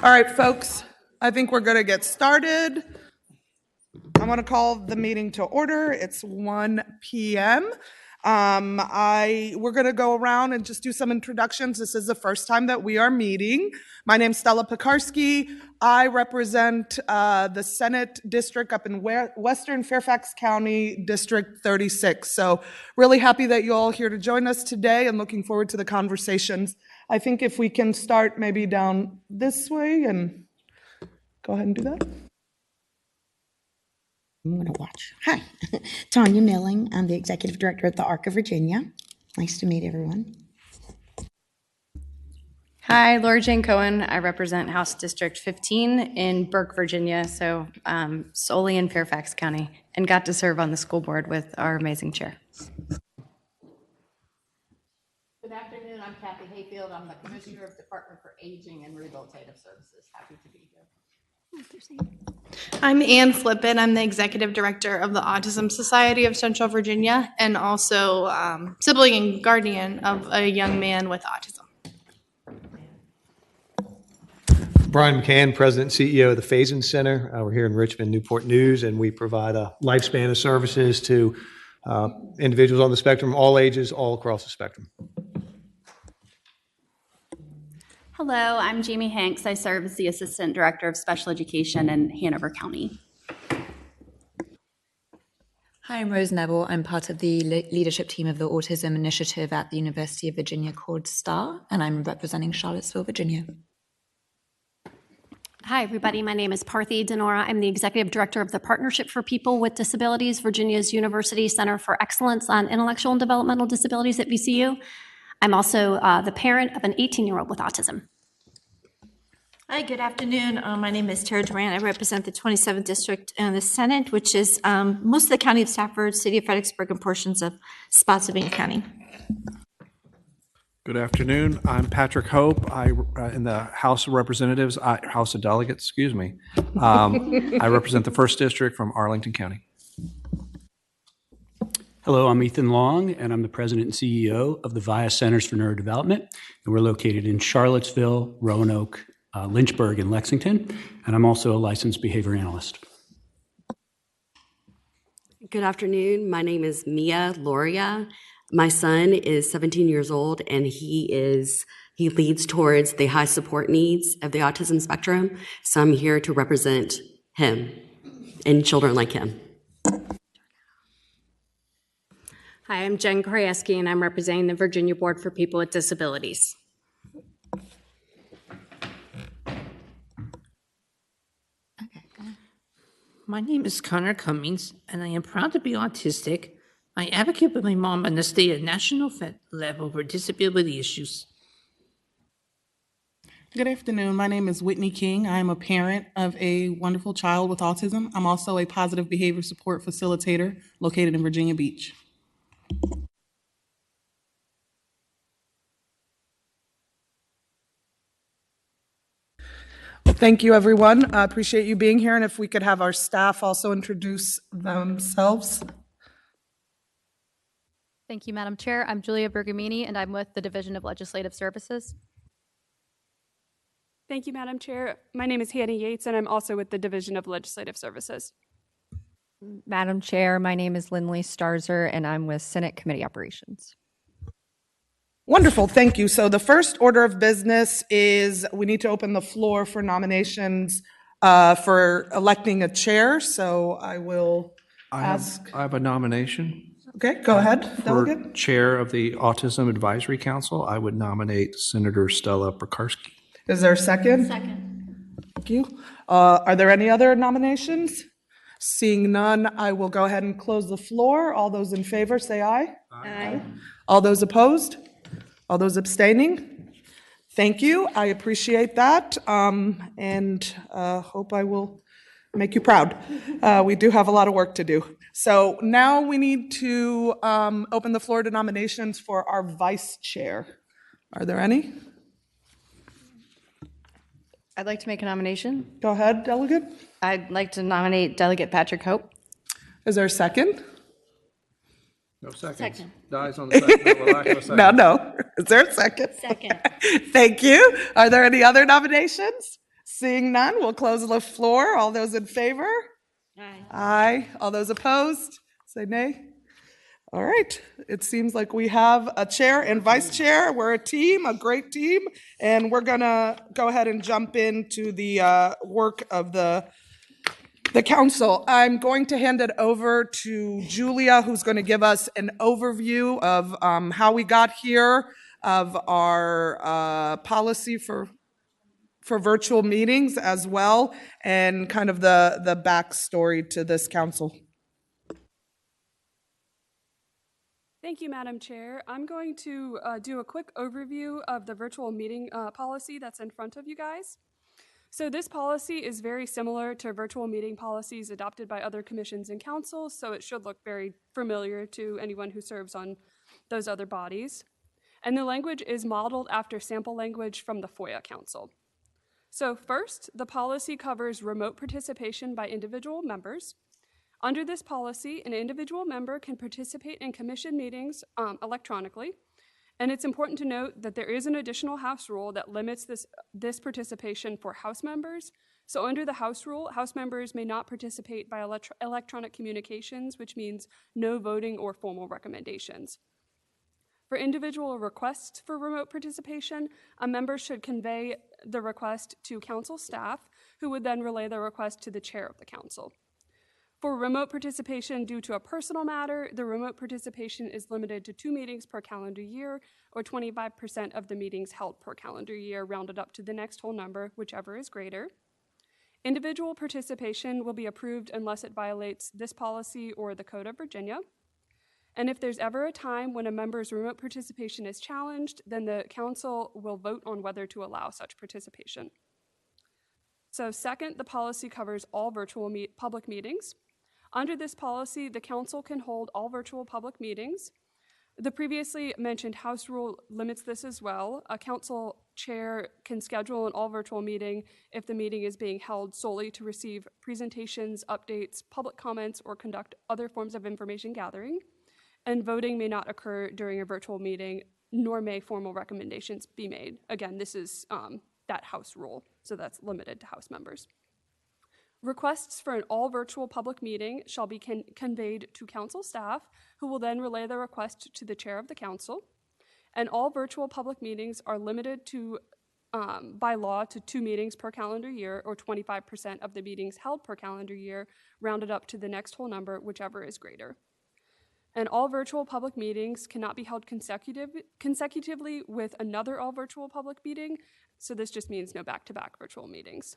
All right, folks, I think we're going to get started. I want to call the meeting to order. It's 1 p.m. We're going to go around and just do some introductions. This is the first time that we are meeting. My name's Stella Pekarsky. I represent the Senate district up in Western Fairfax County, District 36. So really happy that you're all here to join us today and looking forward to the conversations. I think if we can start maybe down this way and go ahead and do that. I'm going to watch. Hi, Tanya Milling. I'm the Executive Director at the Arc of Virginia. Nice to meet everyone. Hi, Laura Jane Cohen. I represent House District 15 in Burke, Virginia, so solely in Fairfax County, and got to serve on the school board with our amazing chair. Good afternoon. I'm Kathy Hayfield. I'm the Commissioner of Department for Aging and Rehabilitative Services. Happy to be here. I'm Ann Flippin. I'm the Executive Director of the Autism Society of Central Virginia and also sibling and guardian of a young man with autism. Brian McCann, President and CEO of the Faison Center. We're here in Richmond, Newport News, and we provide a lifespan of services to individuals on the spectrum, all ages, all across the spectrum. Hello, I'm Jamie Hanks. I serve as the Assistant Director of Special Education in Hanover County. Hi, I'm Rose Neville. I'm part of the leadership team of the Autism Initiative at the University of Virginia called STAR, and I'm representing Charlottesville, Virginia. Hi, everybody. My name is Parthy Denora. I'm the Executive Director of the Partnership for People with Disabilities, Virginia's University Center for Excellence on Intellectual and Developmental Disabilities at VCU. I'm also the parent of an 18-year-old with autism. Hi, good afternoon. My name is Tara Duran. I represent the 27th District in the Senate, which is most of the County of Stafford, City of Fredericksburg, and portions of Spotsylvania County. Good afternoon. I'm Patrick Hope. In the House of Representatives, House of Delegates, excuse me. I represent the 1st District from Arlington County. Hello, I'm Ethan Long, and I'm the President and CEO of the VIA Centers for Neurodevelopment, and we're located in Charlottesville, Roanoke, Lynchburg, and Lexington, and I'm also a licensed behavior analyst. Good afternoon. My name is Mia Loria. My son is 17 years old, and he leads towards the high support needs of the autism spectrum, so I'm here to represent him and children like him. Hi, I'm Jen Krajewski, and I'm representing the Virginia Board for People with Disabilities. My name is Connor Cummings, and I am proud to be autistic. I advocate with my mom on the state and national level for disability issues. Good afternoon. My name is Whitney King. I am a parent of a wonderful child with autism. I'm also a positive behavior support facilitator located in Virginia Beach. Thank you, everyone. I appreciate you being here. And if we could have our staff also introduce themselves. Thank you, Madam Chair. I'm Julia Bergamini, and I'm with the Division of Legislative Services. Thank you, Madam Chair. My name is Hannah Yates, and I'm also with the Division of Legislative Services. Madam Chair, my name is Lindley Starzer, and I'm with Senate Committee Operations. Wonderful, thank you. So the first order of business is we need to open the floor for nominations for electing a chair. So I will ask. I have a nomination. Okay, go ahead, For Delegate. Chair of the Autism Advisory Council, I would nominate Senator Stella Pekarsky. Is there a second? Second. Thank you. Are there any other nominations? Seeing none, I will go ahead and close the floor. All those in favor say aye. Aye. All those opposed? All those abstaining? Thank you. I appreciate that, and hope I will make you proud. We do have a lot of work to do. So now we need to open the floor to nominations for our vice chair. Are there any? I'd like to make a nomination. Go ahead, Delegate. I'd like to nominate Delegate Patrick Hope. Is there a second? No seconds. Second. Dies on the second. No, lack of a second. No. Is there a second? Second. Thank you. Are there any other nominations? Seeing none, we'll close the floor. All those in favor? Aye. Aye. All those opposed? Say nay. All right. It seems like we have a chair and vice chair. We're a team, a great team, and we're gonna go ahead and jump into the work of the council. I'm going to hand it over to Julia, who's going to give us an overview of how we got here, of our policy for virtual meetings as well, and kind of the backstory to this council. Thank you, Madam Chair. I'm going to do a quick overview of the virtual meeting policy that's in front of you guys. So this policy is very similar to virtual meeting policies adopted by other commissions and councils, so it should look very familiar to anyone who serves on those other bodies. And the language is modeled after sample language from the FOIA Council. So first, the policy covers remote participation by individual members. Under this policy, an individual member can participate in commission meetings electronically, and it's important to note that there is an additional House rule that limits this participation for House members. So under the House rule, House members may not participate by electronic communications, which means no voting or formal recommendations. For individual requests for remote participation, a member should convey the request to council staff, who would then relay the request to the chair of the council. For remote participation due to a personal matter, the remote participation is limited to 2 meetings per calendar year, or 25% of the meetings held per calendar year, rounded up to the next whole number, whichever is greater. Individual participation will be approved unless it violates this policy or the Code of Virginia. And if there's ever a time when a member's remote participation is challenged, then the council will vote on whether to allow such participation. So second, the policy covers all virtual public meetings. Under this policy, the council can hold all virtual public meetings. The previously mentioned House rule limits this as well. A council chair can schedule an all virtual meeting if the meeting is being held solely to receive presentations, updates, public comments, or conduct other forms of information gathering. And voting may not occur during a virtual meeting, nor may formal recommendations be made. Again, this is that House rule, so that's limited to House members. Requests for an all-virtual public meeting shall be conveyed to council staff, who will then relay the request to the chair of the council. And all virtual public meetings are limited to, by law, to 2 meetings per calendar year, or 25% of the meetings held per calendar year, rounded up to the next whole number, whichever is greater. And all virtual public meetings cannot be held consecutively with another all-virtual public meeting, so this just means no back-to-back virtual meetings.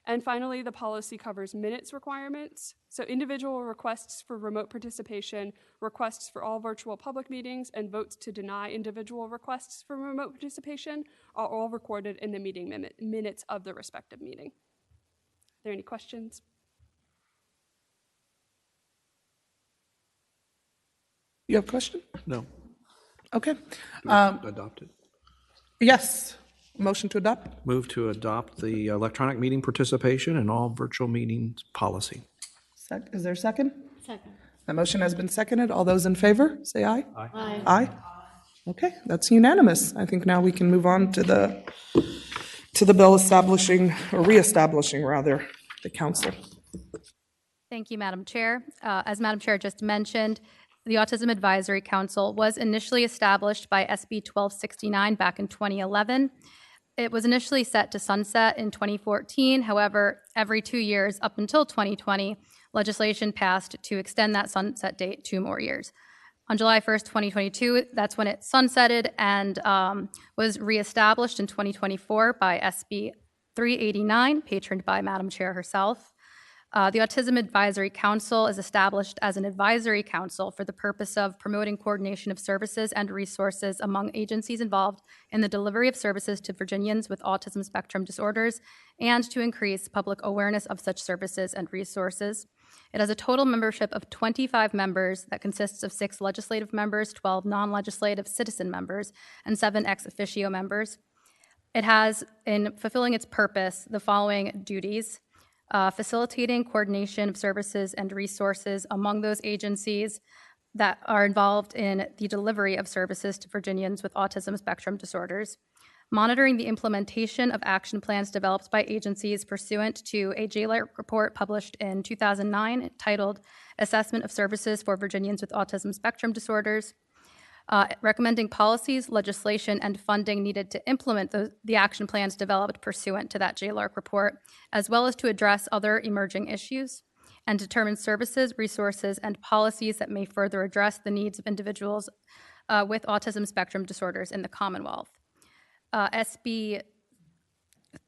And finally, the policy covers minutes requirements. So individual requests for remote participation, requests for all virtual public meetings, and votes to deny individual requests for remote participation are all recorded in the meeting minutes of the respective meeting. Are there any questions? You have a question? No. Okay. Adopted. Yes. Motion to adopt? Move to adopt the electronic meeting participation and all virtual meetings policy. Is there a second? Second. The motion has been seconded. All those in favor, say aye. Aye. Aye. Aye. Okay, that's unanimous. I think now we can move on to the bill establishing, or reestablishing rather, the council. Thank you, Madam Chair. As Madam Chair just mentioned, the Autism Advisory Council was initially established by SB 1269 back in 2011. It was initially set to sunset in 2014. However, every 2 years up until 2020, legislation passed to extend that sunset date 2 more years. On July 1st, 2022, that's when it sunsetted and was reestablished in 2024 by SB 389, patroned by Madam Chair herself. The Autism Advisory Council is established as an advisory council for the purpose of promoting coordination of services and resources among agencies involved in the delivery of services to Virginians with autism spectrum disorders and to increase public awareness of such services and resources. It has a total membership of 25 members that consists of 6 legislative members, 12 non-legislative citizen members, and 7 ex officio members. It has, in fulfilling its purpose, the following duties: facilitating coordination of services and resources among those agencies, that are involved in the delivery of services to Virginians with autism spectrum disorders, monitoring the implementation of action plans developed by agencies pursuant to a JLARC report published in 2009 titled Assessment of Services for Virginians with Autism Spectrum Disorders, recommending policies, legislation, and funding needed to implement the action plans developed pursuant to that JLARC report, as well as to address other emerging issues, and determine services, resources, and policies that may further address the needs of individuals with autism spectrum disorders in the Commonwealth. SB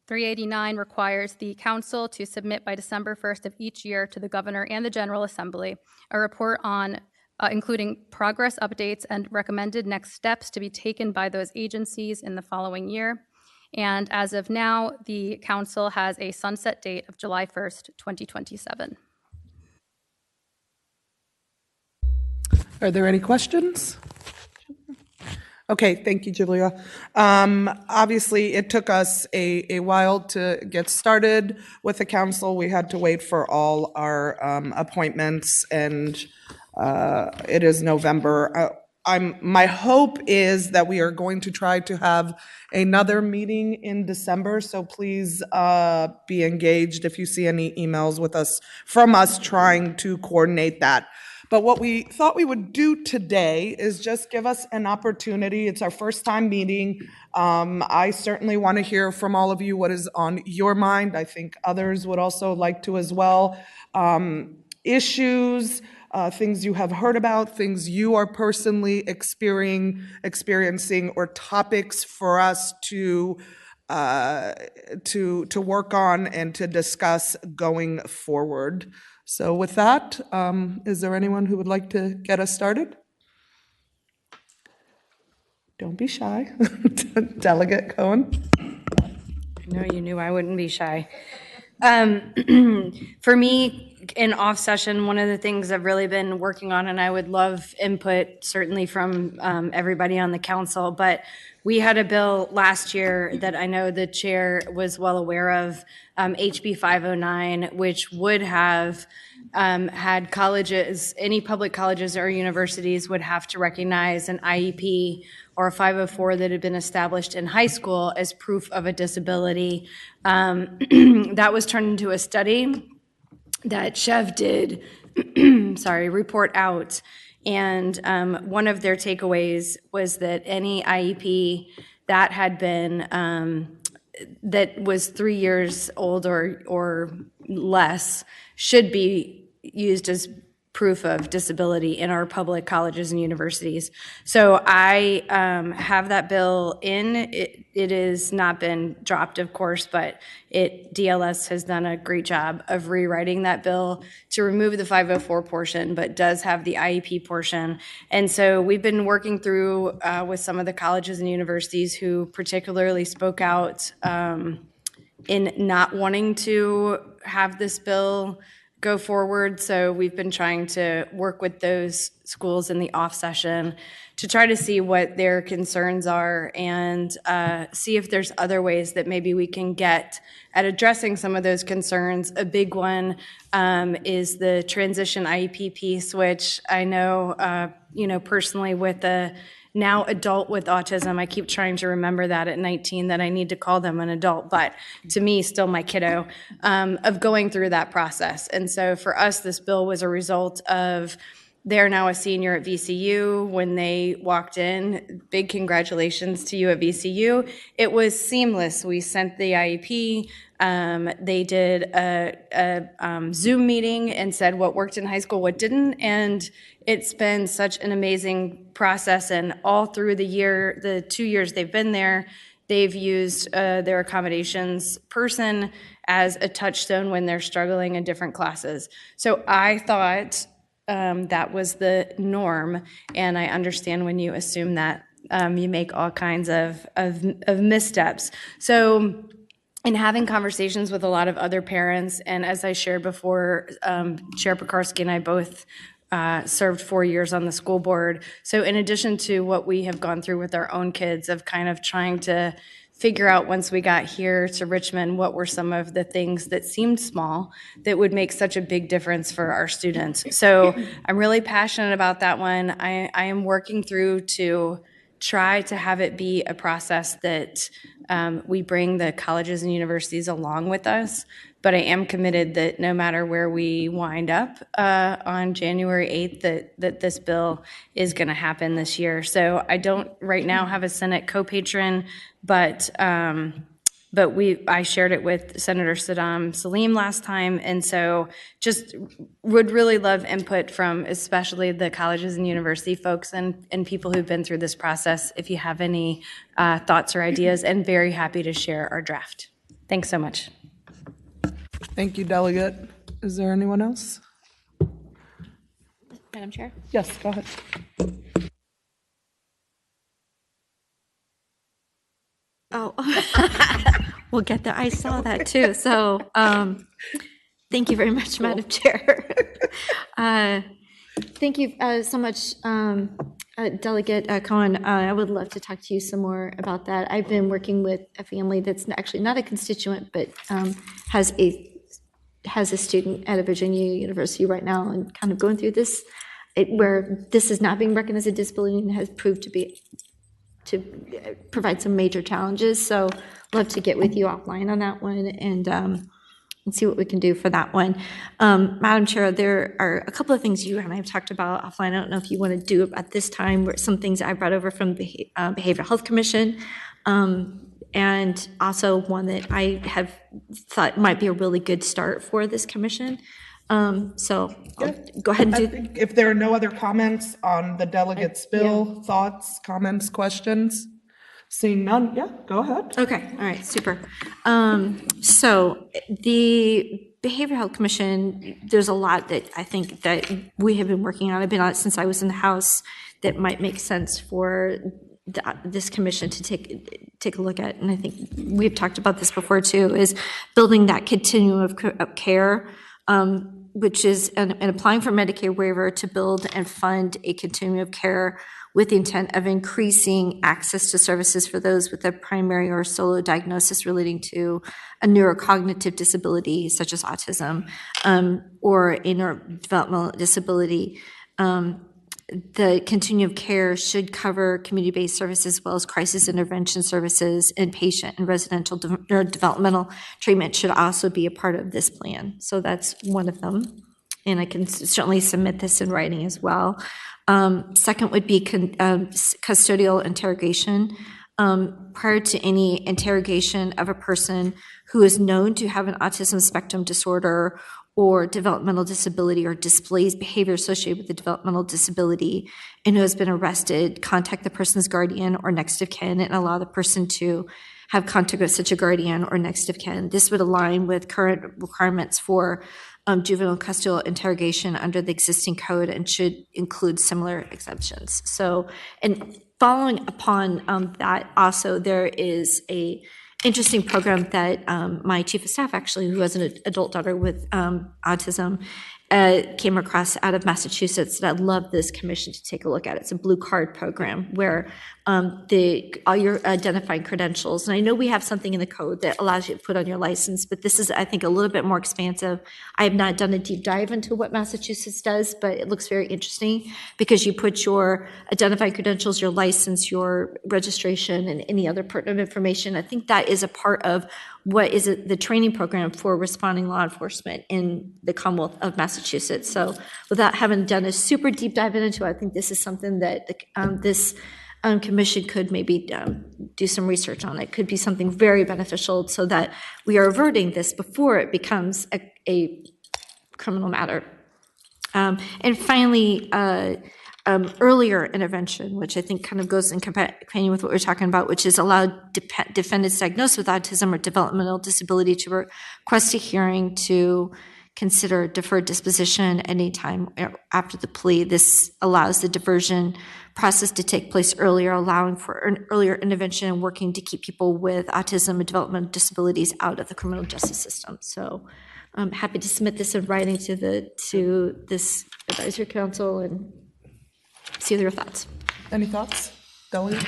389 requires the Council to submit by December 1st of each year to the Governor and the General Assembly a report on including progress updates and recommended next steps to be taken by those agencies in the following year. And as of now, the Council has a sunset date of July 1st, 2027. Are there any questions? Okay, thank you, Julia. Obviously, it took us a while to get started with the council. We had to wait for all our appointments, and it is November. My hope is that we are going to try to have another meeting in December, so please be engaged if you see any emails from us trying to coordinate that. But what we thought we would do today is just give us an opportunity. It's our first time meeting. I certainly want to hear from all of you what is on your mind. I think others would also like to as well. Issues, things you have heard about, things you are personally experiencing, or topics for us to work on and to discuss going forward. So with that, is there anyone who would like to get us started? Don't be shy. Delegate Cohen. I know you knew I wouldn't be shy. For me, in off session, one of the things I've really been working on, and I would love input certainly from everybody on the council, but we had a bill last year that I know the chair was well aware of, HB 509, which would have had colleges, any public colleges or universities would have to recognize an IEP or a 504 that had been established in high school as proof of a disability. That was turned into a study that Chev did, report out. And one of their takeaways was that any IEP that had been, that was 3 years old or less should be used as proof of disability in our public colleges and universities. So I have that bill in. It has not been dropped, of course, but DLS has done a great job of rewriting that bill to remove the 504 portion, but does have the IEP portion. And so we've been working through with some of the colleges and universities who particularly spoke out in not wanting to have this bill go forward. So we've been trying to work with those schools in the off session to try to see what their concerns are and see if there's other ways that maybe we can get at addressing some of those concerns. A big one is the transition IEP piece, which I know, personally with a now adult with autism, I keep trying to remember that at 19 that I need to call them an adult, but to me, still my kiddo, of going through that process. And so for us, this bill was a result of they're now a senior at VCU. When they walked in, big congratulations to you at VCU. It was seamless. We sent the IEP. They did a Zoom meeting and said what worked in high school, what didn't. And it's been such an amazing process. And all through the year, the 2 years they've been there, they've used their accommodations person as a touchstone when they're struggling in different classes. So I thought that was the norm. And I understand when you assume that you make all kinds of missteps. So in having conversations with a lot of other parents, and as I shared before, Chair Pekarsky and I both served 4 years on the school board. So in addition to what we have gone through with our own kids of kind of trying to figure out once we got here to Richmond what were some of the things that seemed small that would make such a big difference for our students. So I'm really passionate about that one. I am working through to try to have it be a process that we bring the colleges and universities along with us. But I am committed that no matter where we wind up on January 8th, that this bill is going to happen this year. So I don't right now have a Senate co-patron, but I shared it with Senator Saddam Salim last time, and so just would really love input from especially the colleges and university folks and people who've been through this process if you have any thoughts or ideas, and very happy to share our draft. Thanks so much. Thank you, Delegate. Is there anyone else? Madam Chair? Yes, go ahead. Oh, we'll get there. I saw that too. So thank you very much, Madam Chair. Thank you so much, Delegate Cohen. I would love to talk to you some more about that. I've been working with a family that's actually not a constituent, but has a student at a Virginia university right now and kind of going through this, where this is not being recognized as a disability and has proved to provide some major challenges. So love to get with you offline on that one and see what we can do for that one. Madam Chair, there are a couple of things you and I have talked about offline. I don't know if you want to do at this time, where some things I brought over from the Behavioral Health Commission, and also one that I have thought might be a really good start for this commission. So I'll go ahead and I think if there are no other comments on the delegate's bill, thoughts, comments, questions, seeing none, go ahead. Okay, all right, super. So the Behavioral Health Commission, there's a lot that I think that we have been working on. I've been on it since I was in the House, that might make sense for this commission to take a look at. And I think we've talked about this before too, is building that continuum of care, which is and applying for Medicare waiver to build and fund a continuum of care with the intent of increasing access to services for those with a primary or solo diagnosis relating to a neurocognitive disability such as autism, or a neurodevelopmental disability. The continuum of care should cover community-based services as well as crisis intervention services. Inpatient and residential neurodevelopmental treatment should also be a part of this plan. So that's one of them. And I can certainly submit this in writing as well. Second would be custodial interrogation. Prior to any interrogation of a person who is known to have an autism spectrum disorder or developmental disability or displays behavior associated with the developmental disability and who has been arrested, contact the person's guardian or next of kin and allow the person to have contact with such a guardian or next of kin. This would align with current requirements for juvenile custodial interrogation under the existing code and should include similar exemptions. So, and following upon that also, there is a interesting program that my chief of staff actually, who has an adult daughter with autism, came across out of Massachusetts that I'd love this commission to take a look at. It's a blue card program where all your identifying credentials, and I know we have something in the code that allows you to put on your license, but this is, I think, a little bit more expansive. I have not done a deep dive into what Massachusetts does, but it looks very interesting because you put your identifying credentials, your license, your registration, and any other pertinent information. I think that is a part of what is the training program for responding law enforcement in the Commonwealth of Massachusetts. So without having done a super deep dive into it, I think this is something that this commission could maybe do some research on. It could be something very beneficial so that we are averting this before it becomes a criminal matter. And finally, earlier intervention, which I think kind of goes in companion with what we're talking about, which is allow defendants diagnosed with autism or developmental disability to request a hearing to consider deferred disposition anytime after the plea. This allows the diversion process to take place earlier, allowing for an earlier intervention and working to keep people with autism and developmental disabilities out of the criminal justice system. So I'm happy to submit this in writing to this advisory council and see your thoughts. Any thoughts, Delia?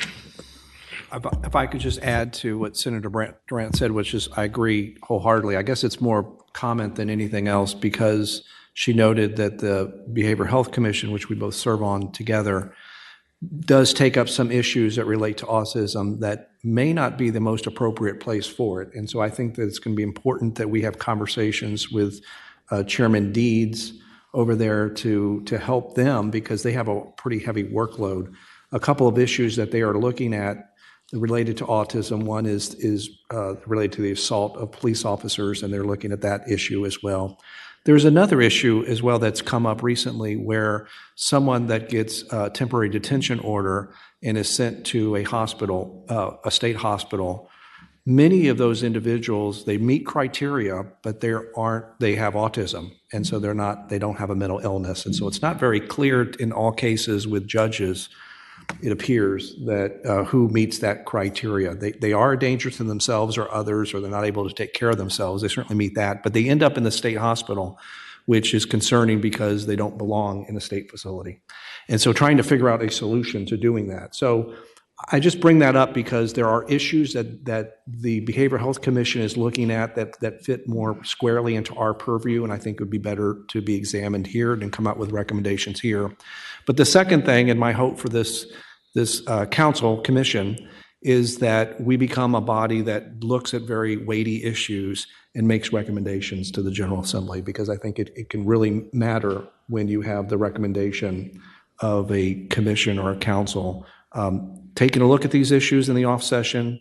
If I could just add to what Senator Durant said, which is I agree wholeheartedly. I guess it's more comment than anything else because she noted that the Behavioral Health Commission, which we both serve on together, does take up some issues that relate to autism that may not be the most appropriate place for it. And so I think that it's going to be important that we have conversations with Chairman Deeds over there to help them because they have a pretty heavy workload. A couple of issues that they are looking at related to autism. One is related to the assault of police officers, and they're looking at that issue as well. There's another issue as well that's come up recently where someone that gets a temporary detention order and is sent to a hospital, a state hospital, many of those individuals, they meet criteria, but they have autism. And so they don't have a mental illness. And so it's not very clear in all cases with judges, it appears, that who meets that criteria. They are a danger to themselves or others, or they're not able to take care of themselves. They certainly meet that, but they end up in the state hospital, which is concerning because they don't belong in a state facility. And so trying to figure out a solution to doing that. So I just bring that up because there are issues that the Behavioral Health Commission is looking at that fit more squarely into our purview, and I think it would be better to be examined here and come up with recommendations here. But the second thing, and my hope for this council commission, is that we become a body that looks at very weighty issues and makes recommendations to the General Assembly, because I think it can really matter when you have the recommendation of a commission or a council taking a look at these issues in the off session,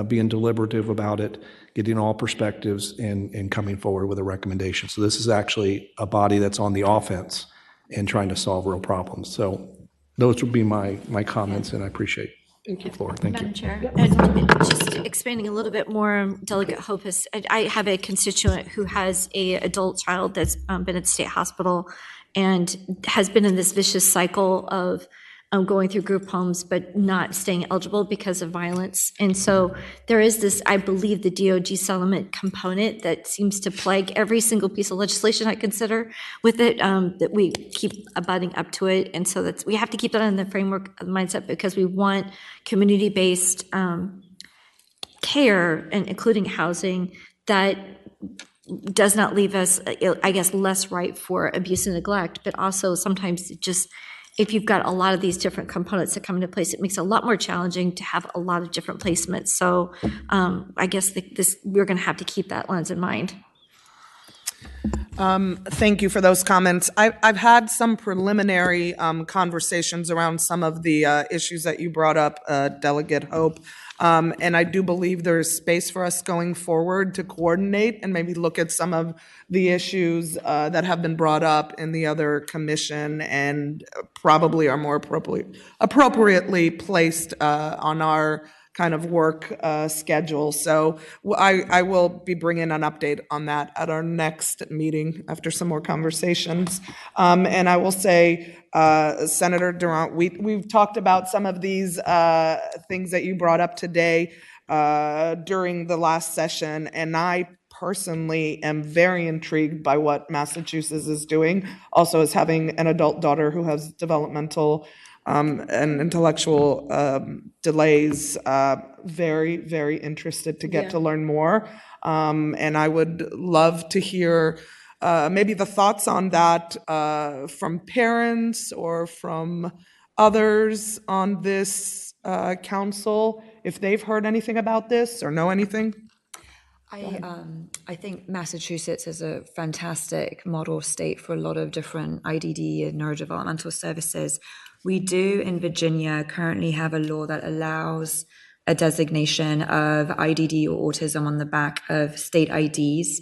being deliberative about it, getting all perspectives, and coming forward with a recommendation. So this is actually a body that's on the offense and trying to solve real problems. So those would be my comments, and I appreciate the floor. Thank you. Madam Chair, and just expanding a little bit more, Delegate Hope, I have a constituent who has a adult child that's been at the state hospital and has been in this vicious cycle of going through group homes but not staying eligible because of violence. And so there is this, I believe, the DOG settlement component that seems to plague every single piece of legislation I consider with it, that we keep abutting up to it. And so we have to keep that in the framework of the mindset, because we want community-based care, and including housing, that does not leave us, I guess, less ripe for abuse and neglect, but also sometimes it just, if you've got a lot of these different components that come into place, it makes it a lot more challenging to have a lot of different placements. So I guess we're going to have to keep that lens in mind. Thank you for those comments. I've had some preliminary conversations around some of the issues that you brought up, Delegate Hope. And I do believe there is space for us going forward to coordinate and maybe look at some of the issues that have been brought up in the other commission and probably are more appropriately placed on our kind of work schedule. So I will be bringing an update on that at our next meeting after some more conversations. And I will say, Senator Durant, we've talked about some of these things that you brought up today during the last session, and I personally am very intrigued by what Massachusetts is doing, also as having an adult daughter who has developmental and intellectual delays. Very, very interested to get to learn more. And I would love to hear maybe the thoughts on that from parents or from others on this council, if they've heard anything about this or know anything. I think Massachusetts is a fantastic model state for a lot of different IDD and neurodevelopmental services. We do in Virginia currently have a law that allows a designation of IDD or autism on the back of state IDs.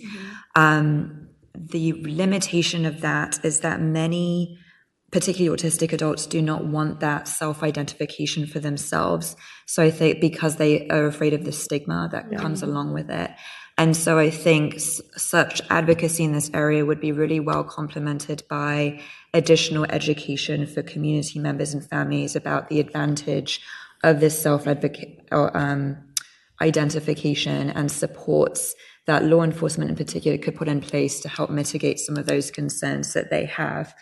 The limitation of that is that many, particularly autistic adults, do not want that self-identification for themselves. So I think because they are afraid of the stigma that comes along with it. And so I think such advocacy in this area would be really well complemented by additional education for community members and families about the advantage of this self-identification and supports that law enforcement in particular could put in place to help mitigate some of those concerns that they have,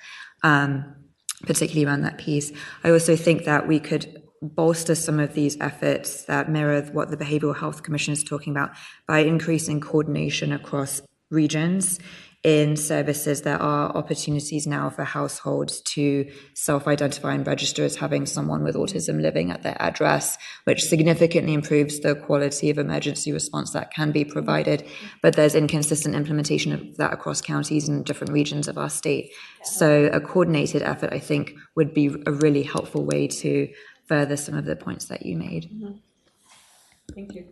particularly around that piece. I also think that we could bolster some of these efforts that mirror what the Behavioral Health Commission is talking about by increasing coordination across regions. In services, there are opportunities now for households to self-identify and register as having someone with autism living at their address, which significantly improves the quality of emergency response that can be provided. But there's inconsistent implementation of that across counties and different regions of our state. So a coordinated effort, I think, would be a really helpful way to further some of the points that you made. Thank you.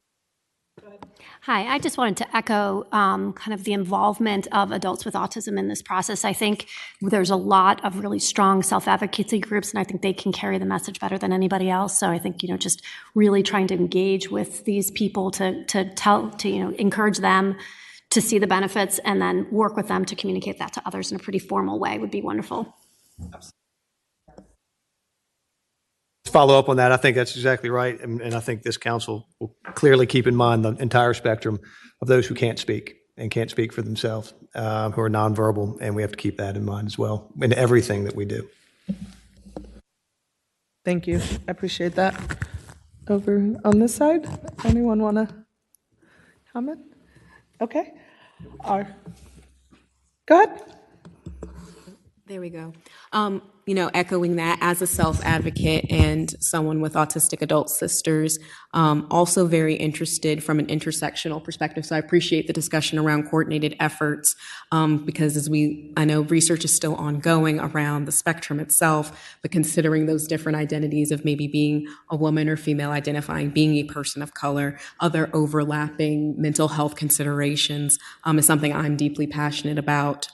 Hi, I just wanted to echo kind of the involvement of adults with autism in this process. I think there's a lot of really strong self-advocacy groups, and I think they can carry the message better than anybody else. So I think, just really trying to engage with these people to encourage them to see the benefits and then work with them to communicate that to others in a pretty formal way would be wonderful. Follow up on that. I think that's exactly right. And I think this council will clearly keep in mind the entire spectrum of those who can't speak and can't speak for themselves, who are nonverbal. And we have to keep that in mind as well in everything that we do. Thank you. I appreciate that. Over on this side, anyone want to comment? Okay. Go ahead. There we go. Echoing that as a self-advocate and someone with autistic adult sisters, also very interested from an intersectional perspective. So I appreciate the discussion around coordinated efforts because I know research is still ongoing around the spectrum itself, but considering those different identities of maybe being a woman or female identifying, being a person of color, other overlapping mental health considerations is something I'm deeply passionate about.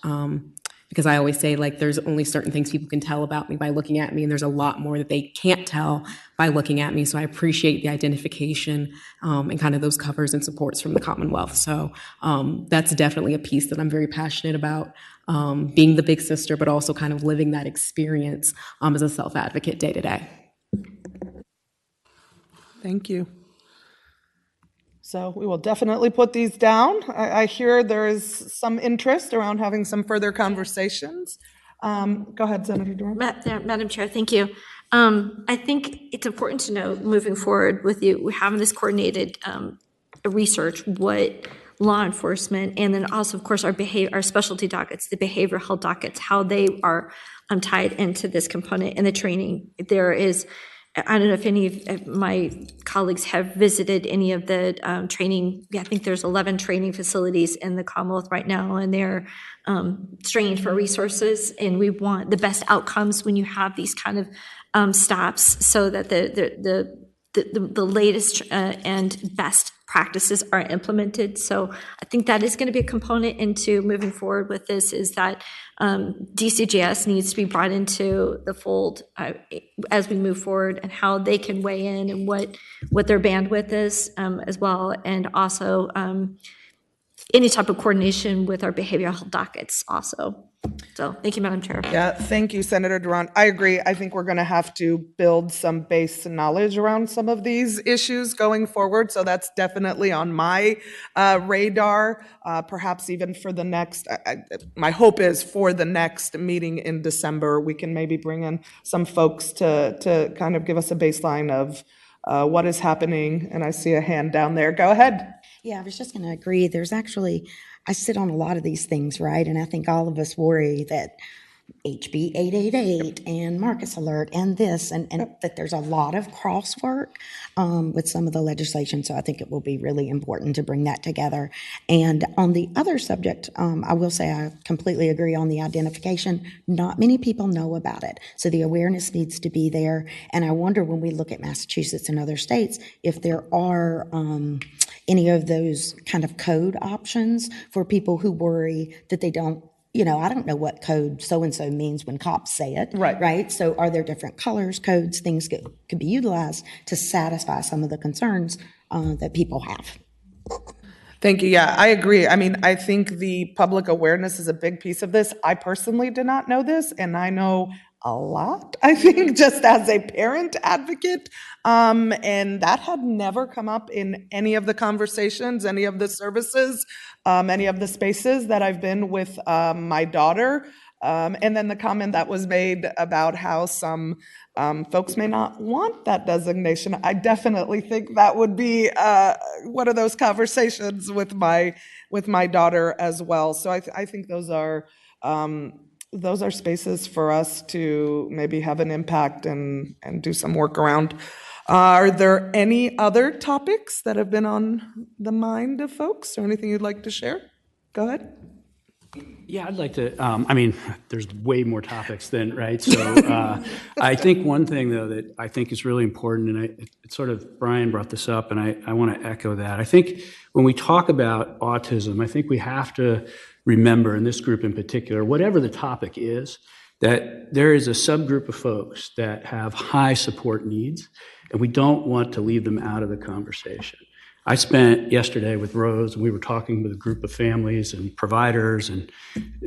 Because I always say, there's only certain things people can tell about me by looking at me, and there's a lot more that they can't tell by looking at me. So I appreciate the identification and kind of those covers and supports from the Commonwealth. So that's definitely a piece that I'm very passionate about, being the big sister, but also kind of living that experience as a self-advocate day to day. Thank you. So we will definitely put these down. I hear there is some interest around having some further conversations. Go ahead, Senator Dorn. Madam Chair, thank you. I think it's important to note moving forward with you, we have this coordinated research, what law enforcement, and then also, of course, our specialty dockets, the behavioral health dockets, how they are tied into this component in the training. There is, I don't know if any of my colleagues have visited any of the training. I think there's 11 training facilities in the Commonwealth right now, and they're strained for resources. And we want the best outcomes when you have these kind of stops, so that the latest and best practices are implemented. So I think that is going to be a component into moving forward with this, is that DCJS needs to be brought into the fold as we move forward, and how they can weigh in and what their bandwidth is as well. And also any type of coordination with our behavioral health dockets also. So thank you, Madam Chair. Yeah, thank you, Senator Durant. I agree. I think we're going to have to build some base knowledge around some of these issues going forward. So that's definitely on my radar, perhaps even for the next, my hope is for the next meeting in December, we can maybe bring in some folks to kind of give us a baseline of what is happening. And I see a hand down there. Go ahead. Yeah, I was just going to agree. I sit on a lot of these things, right? And I think all of us worry that HB 888 and Marcus Alert and this, and that there's a lot of crosswork with some of the legislation. So I think it will be really important to bring that together. And on the other subject, I will say I completely agree on the identification. Not many people know about it. So the awareness needs to be there. And I wonder, when we look at Massachusetts and other states, if there are any of those kind of code options for people who worry that they don't, I don't know what code so-and-so means when cops say it. Right. So are there different colors, codes, things that could be utilized to satisfy some of the concerns that people have? Thank you. Yeah, I agree. I mean, I think the public awareness is a big piece of this. I personally did not know this, and I know a lot, I think, just as a parent advocate. And that had never come up in any of the conversations, any of the services, any of the spaces that I've been with my daughter. And then the comment that was made about how some folks may not want that designation. I definitely think that would be one of those conversations with my daughter as well. So I think those are spaces for us to maybe have an impact and do some work around. Are there any other topics that have been on the mind of folks or anything you'd like to share? Go ahead. Yeah, I'd like to, I mean, there's way more topics than, right? So I think one thing, though, that I think is really important, and it's sort of, Brian brought this up, and I want to echo that. I think when we talk about autism, I think we have to remember, in this group in particular, whatever the topic is, that there is a subgroup of folks that have high support needs, and we don't want to leave them out of the conversation. I spent yesterday with Rose, and we were talking with a group of families and providers and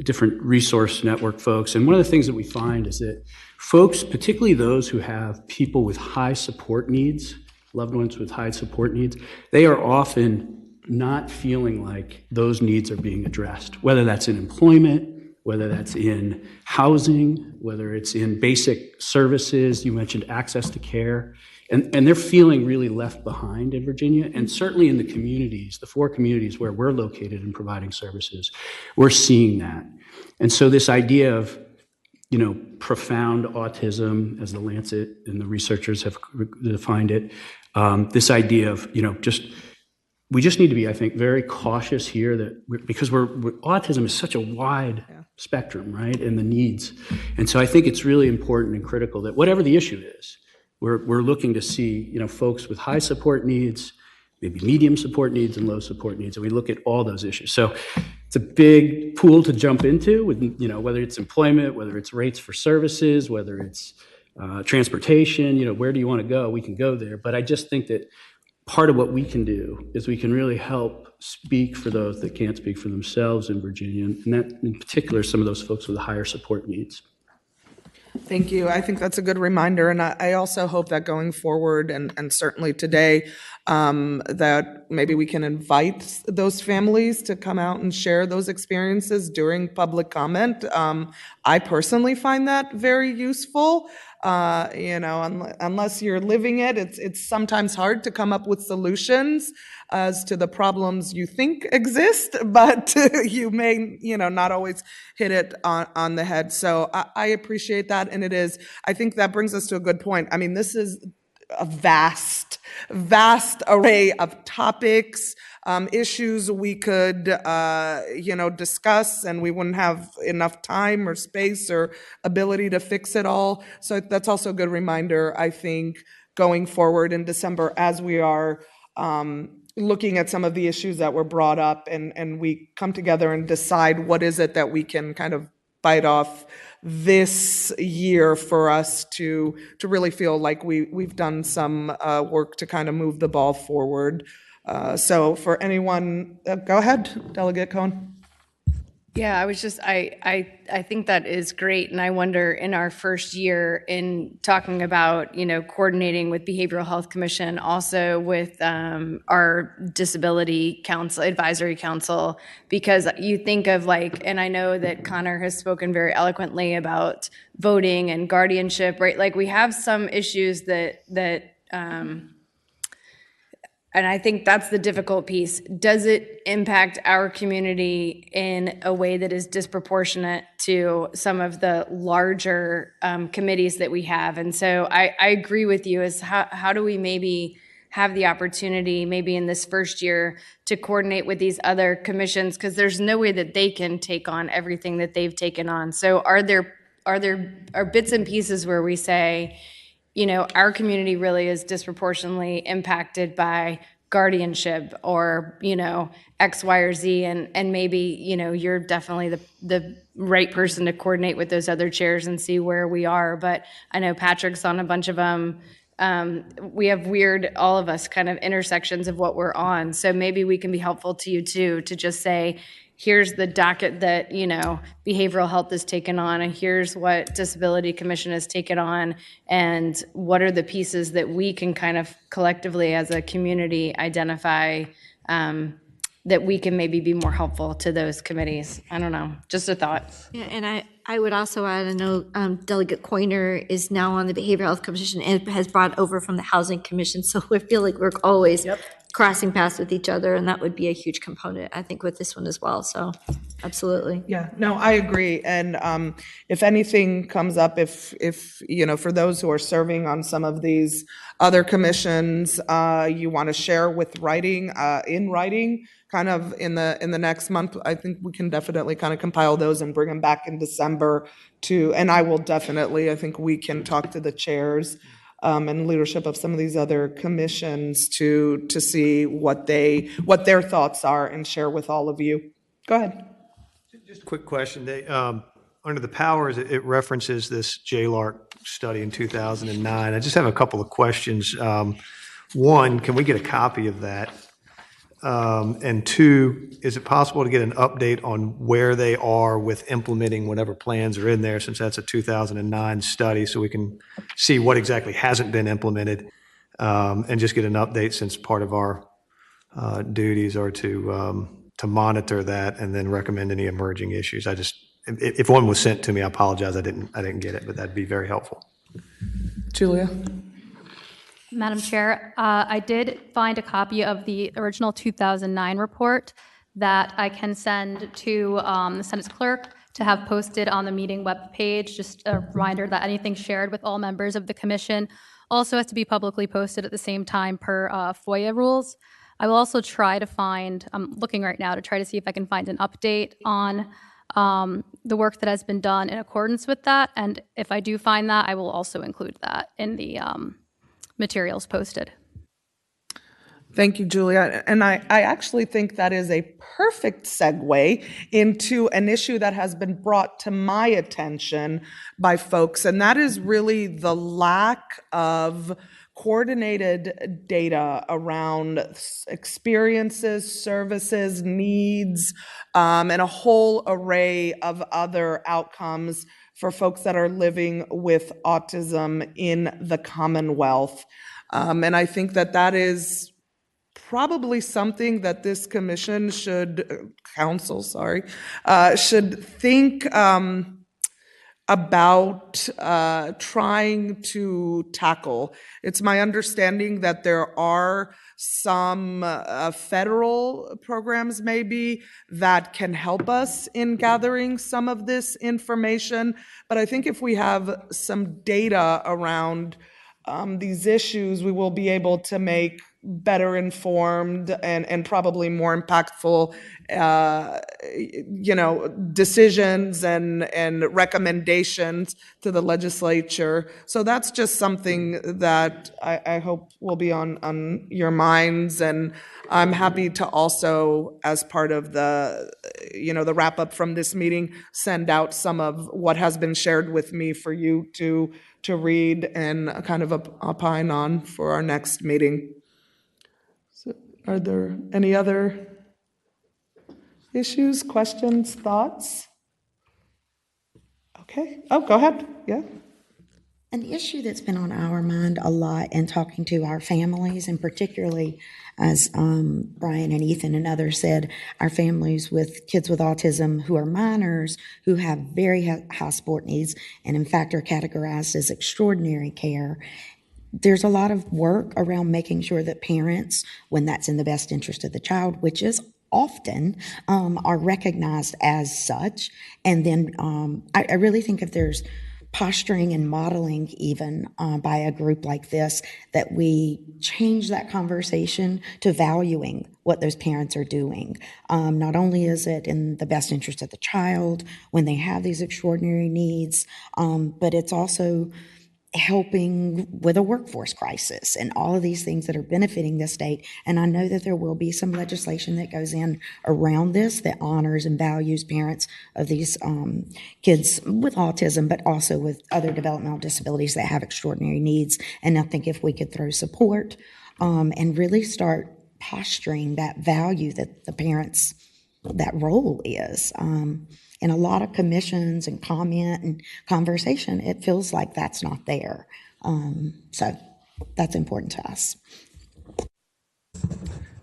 different resource network folks. And one of the things that we find is that folks, particularly those who have people with high support needs, loved ones with high support needs, they are often not feeling like those needs are being addressed, whether that's in employment, whether that's in housing, whether it's in basic services. You mentioned access to care. And they're feeling really left behind in Virginia, and certainly in the communities, the 4 communities where we're located and providing services, we're seeing that. And so this idea of, profound autism, as the Lancet and the researchers have defined it, this idea of, we just need to be, I think, very cautious here that because autism is such a wide spectrum, right, and the needs. And so I think it's really important and critical that whatever the issue is, we're looking to see, folks with high support needs, maybe medium support needs and low support needs, and we look at all those issues. So it's a big pool to jump into with, whether it's employment, whether it's rates for services, whether it's transportation, where do you want to go? We can go there. But I just think that part of what we can do is we can really help speak for those that can't speak for themselves in Virginia, and that in particular, some of those folks with the higher support needs. Thank you. I think that's a good reminder. And I also hope that going forward, and certainly today, that maybe we can invite those families to come out and share those experiences during public comment. I personally find that very useful. Unless you're living it, it's sometimes hard to come up with solutions as to the problems you think exist, but you may, not always hit it on the head. So I appreciate that. And I think that brings us to a good point. I mean, this is a vast array of topics, issues we could, discuss, and we wouldn't have enough time or space or ability to fix it all. So that's also a good reminder, I think, going forward in December as we are looking at some of the issues that were brought up, and we come together and decide what is it that we can kind of bite off this year for us to really feel like we've done some work to kind of move the ball forward. So for anyone, go ahead, Delegate Cohen. Yeah, I think that is great. And I wonder, in our first year in talking about, coordinating with Behavioral Health Commission, also with our Disability Council, Advisory Council, because you think of and I know that Connor has spoken very eloquently about voting and guardianship, right? Like we have some issues that and I think that's the difficult piece. Does it impact our community in a way that is disproportionate to some of the larger committees that we have? And so I agree with you as how do we maybe have the opportunity maybe in this first year to coordinate with these other commissions, because there's no way that they can take on everything that they've taken on. So are there bits and pieces where we say, our community really is disproportionately impacted by guardianship or, X, Y, or Z, and maybe, you're definitely the right person to coordinate with those other chairs and see where we are. But I know Patrick's on a bunch of them. We have all of us, kind of intersections of what we're on. So maybe we can be helpful to you too, to just say, here's the docket that, behavioral health has taken on, and here's what Disability Commission has taken on, and what are the pieces that we can kind of collectively as a community identify that we can maybe be more helpful to those committees. I don't know, just a thought. Yeah, and I would also add, I know Delegate Coiner is now on the Behavioral Health Commission and has brought over from the Housing Commission, so I feel like we're always crossing paths with each other, and that would be a huge component, I think, with this one as well, so absolutely. Yeah, no, I agree. And if anything comes up, if for those who are serving on some of these other commissions, you want to share with writing, in writing, kind of in the next month, I think we can definitely kind of compile those and bring them back in December and I will definitely, I think we can talk to the chairs and leadership of some of these other commissions to see what their thoughts are and share with all of you. Go ahead. Just a quick question. Under the powers, it references this JLARC study in 2009. I just have a couple of questions. One, can we get a copy of that? And two, is it possible to get an update on where they are with implementing whatever plans are in there, since that's a 2009 study, so we can see what exactly hasn't been implemented, and just get an update, since part of our duties are to monitor that and then recommend any emerging issues. If one was sent to me, I apologize, I didn't get it, but that'd be very helpful. Julia? Madam Chair, I did find a copy of the original 2009 report that I can send to the Senate's clerk to have posted on the meeting webpage. Just a reminder that anything shared with all members of the commission also has to be publicly posted at the same time per FOIA rules. I will also try to find, I'm looking right now to try to see if I can find an update on the work that has been done in accordance with that. And if I do find that, I will also include that in the materials posted. Thank you, Julia. And I actually think that is a perfect segue into an issue that has been brought to my attention by folks, and that is really the lack of coordinated data around experiences, services, needs, and a whole array of other outcomes for folks that are living with autism in the Commonwealth. And I think that is probably something that this commission should think about trying to tackle. It's my understanding that there are some federal programs maybe that can help us in gathering some of this information, but I think if we have some data around these issues, we will be able to make better informed and probably more impactful decisions and recommendations to the legislature. So that's just something that I hope will be on your minds, and I'm happy to also, as part of the wrap up from this meeting, send out some of what has been shared with me for you to read and kind of opine on for our next meeting. So are there any other issues, questions, thoughts? Okay. Oh, go ahead. Yeah. An issue that's been on our mind a lot in talking to our families, and particularly as Brian and Ethan and others said, our families with kids with autism who are minors, who have very high support needs, and in fact are categorized as extraordinary care. There's a lot of work around making sure that parents, when that's in the best interest of the child, which is often, are recognized as such. And then I really think if there's posturing and modeling even by a group like this, that we change that conversation to valuing what those parents are doing. Not only is it in the best interest of the child when they have these extraordinary needs, but it's also helping with a workforce crisis and all of these things that are benefiting the state. And I know that there will be some legislation that goes in around this that honors and values parents of these kids with autism, but also with other developmental disabilities that have extraordinary needs. And I think if we could throw support and really start posturing that value that the parents, that role is. In a lot of commissions and comment and conversation, it feels like that's not there. So that's important to us.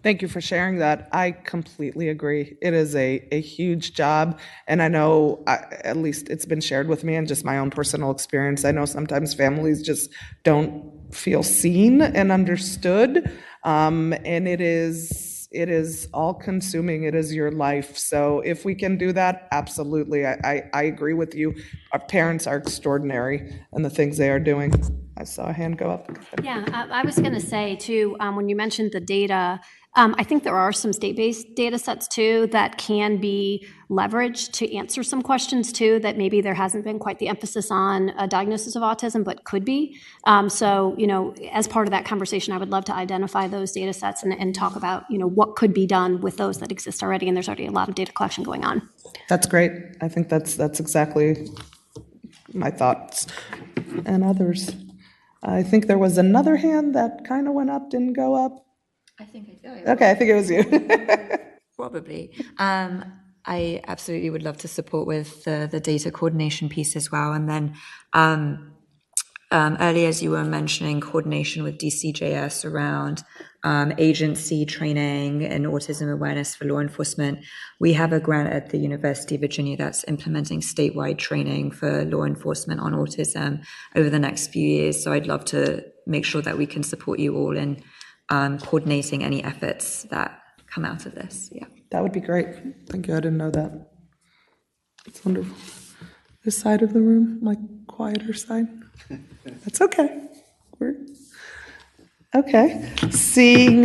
Thank you for sharing that. I completely agree. It is a huge job. And I know, at least it's been shared with me and just my own personal experience. I know sometimes families just don't feel seen and understood. And it is all consuming. It is your life. So if we can do that, absolutely. I agree with you. Our parents are extraordinary in the things they are doing. I saw a hand go up. Yeah, I was going to say too, when you mentioned the data, I think there are some state-based data sets too that can be leveraged to answer some questions too that maybe there hasn't been quite the emphasis on a diagnosis of autism, but could be. So, as part of that conversation, I would love to identify those data sets and talk about, what could be done with those that exist already. And there's already a lot of data collection going on. That's great. I think that's exactly my thoughts and others. I think there was another hand that kind of went up, didn't go up. I think I did. Okay, I think it was you. Probably. I absolutely would love to support with the data coordination piece as well. And then earlier, as you were mentioning, coordination with DCJS around agency training and autism awareness for law enforcement. We have a grant at the University of Virginia that's implementing statewide training for law enforcement on autism over the next few years. So I'd love to make sure that we can support you all in coordinating any efforts that come out of this. Yeah. That would be great. Thank you. I didn't know that. It's wonderful. This side of the room, my quieter side. That's okay. Okay. Seeing